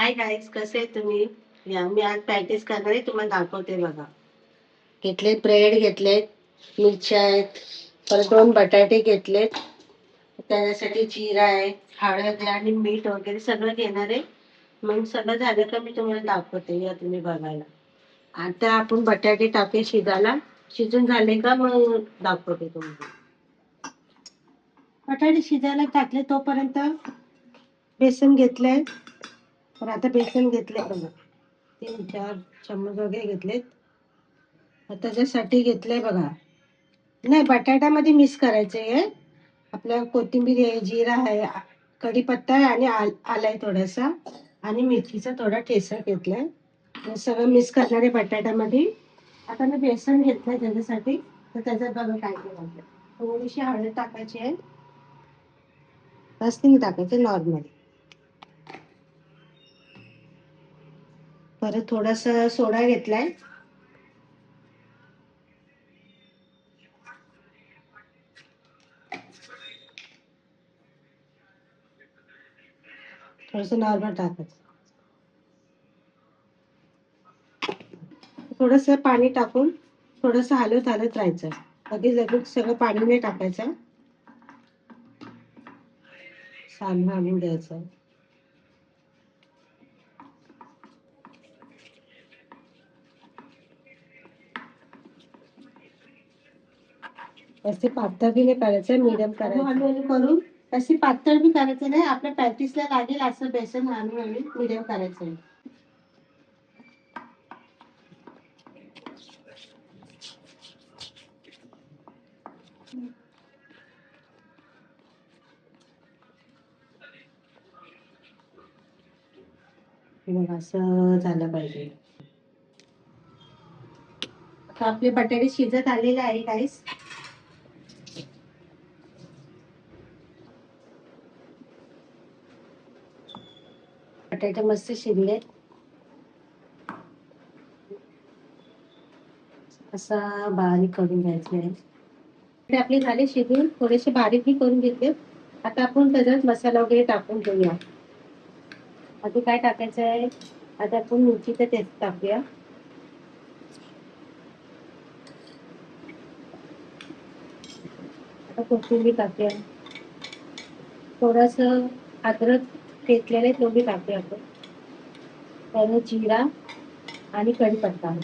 Hi guys, कसे आहे तुम्ही? या मी आज प्रॅक्टिस करणार आहे, तुम्हाला दाखवते बघा. घेतलेत ब्रेड, घेतलेत मिरच्या आहेत, परत 2 बटाटे घेतलेत. त्याच्यासाठी जिरा आहे, हळद आहे आणि मीठ वगैरे सगळं घेणार आहे. मग सगळं झालं का मी तुम्हाला दाखवते, या तुम्ही बघायला. आता आपण बटाटे टाकूया शिजायला. शिजून झाले का मग दाखवते तुम्हाला. बटाटे शिजायला टाकले तोपर्यंत बेसन घेतलंय. तर आता बेसन घेतलंय बघा, 3-4 चम्मच वगैरे घेतलेत. आता त्याच्यासाठी घेतलंय बघा, नाही बटाट्यामध्ये मिक्स करायचं आहे. आपल्या कोथिंबीर आहे, जिरा आहे, कढीपत्ता आहे आणि आला आहे थोडासा, आणि मिरचीचा थोडा ठेचा घेतलाय. हे सगळं मिक्स करणार आहे बटाट्यामध्ये. आता मी बेसन घेतलंय त्याच्यासाठी. तर त्याच्यात बघा काय करायचं, थोडीशी हळद टाकायची आहे, जास्त नाही टाकायचं, नॉर्मल. परत थोडासा सोडा घेतलाय, थोडस नॉर्मल टाकायचं. थोडस पाणी टाकून थोडस हलवत हलत राहायचं. लगेच सगळं पाणी नाही टाकायचं, सांभाळून द्यायचं. असे पातळ बी नाही करायचं, मीडियम करायचं. हळूहळू करून अशी पातळ बी करायचं नाही, आपल्या प्रॅक्टिसला लागेल असं बेसन हळूहळू मीडियम करायचं आहे. मग असं झालं पाहिजे. आता आपले बटाटे शिजत आलेले आहे गाईस. बटाटे मस्त शिजले. असा बारीक करून घ्यायचे आहे. ते आपले झाले शिजून, थोडेसे बारीक बी करून घेतले. आता आपण त्याच्यात मसाला वगैरे टाकून घेऊया. आधी काय टाकायचं आहे, आता आपण मिरचीचं टेस्ट टाकूया. आता कोथिंबीर टाकूया, थोडस अद्रक घेतलेले तो बी टाकूया आपण. त्याने जिरा आणि कढीपत्ता,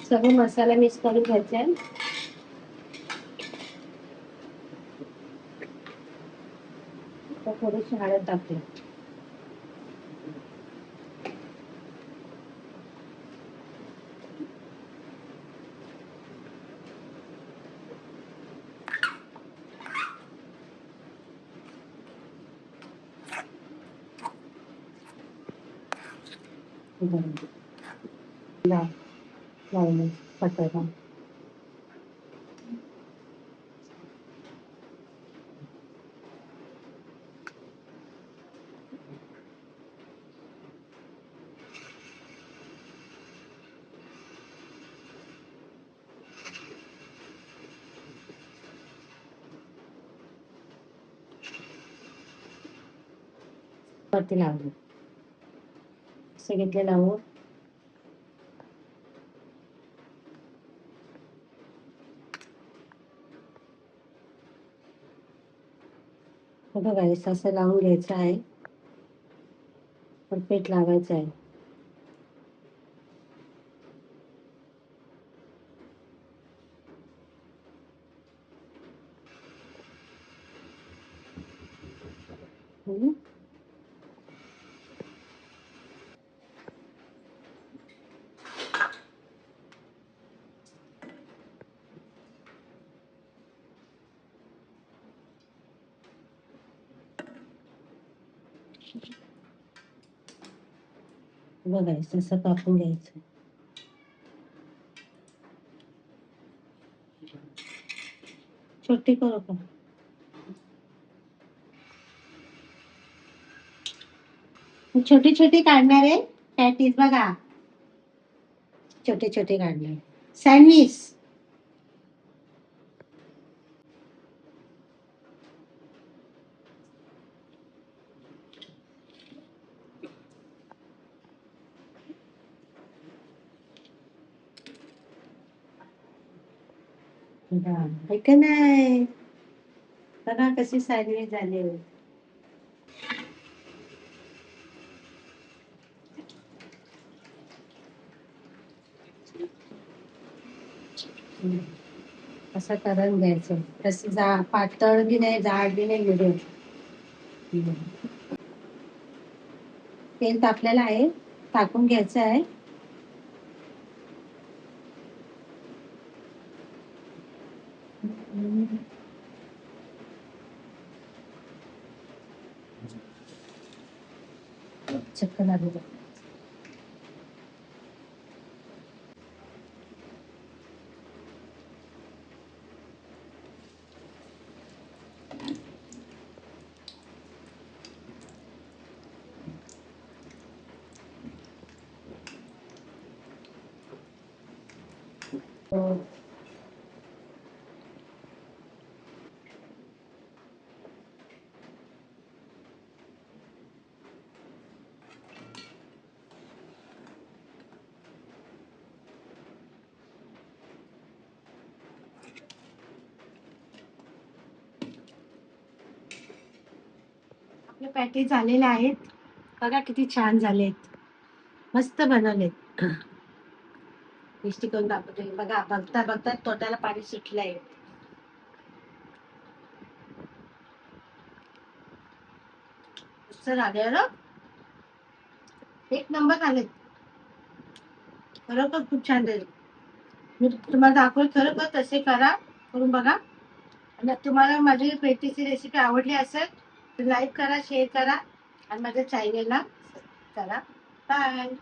सगळं मसाला मिक्स करून घ्यायचा आहे. थोडीशी हळद टाकूया. बटाटा वरती लावलं, असं घेतलं लावून. बघा असं लावून घ्यायचं आहे, परफेक्ट लावायचं आहे. बघायचं असं कापून घ्यायचं. छोटी करू का? छोटी छोटी काढणार आहे पॅटीस, बघा छोटे छोटे काढणार सँडविच. आहे का नाही? बघा कशी सँडविच झाली. असं करून घ्यायचं. तशी पातळ बी नाही, जाड बी नाही, मिडियम. तेल तापलेलं आहे, टाकून घ्यायचं आहे. चक्क लागू द्या. हो. आपले पॅटीस झालेले आहेत. बघा किती छान झालेत. मस्त बनवलेत. टेस्टी करून दाखवते. बघा बघता बघता तोंडाला पाणी सुटलंय. मस्त झाले ना, एक नंबर झालेत. खरोखर खूप छान झाले. मी तुम्हाला दाखवलं, खरोखर तसे करा, करून बघा. आणि तुम्हाला माझी पेटीची रेसिपी आवडली असेल तर लाईक करा, शेअर करा आणि माझ्या चॅनेलला करा. बाय.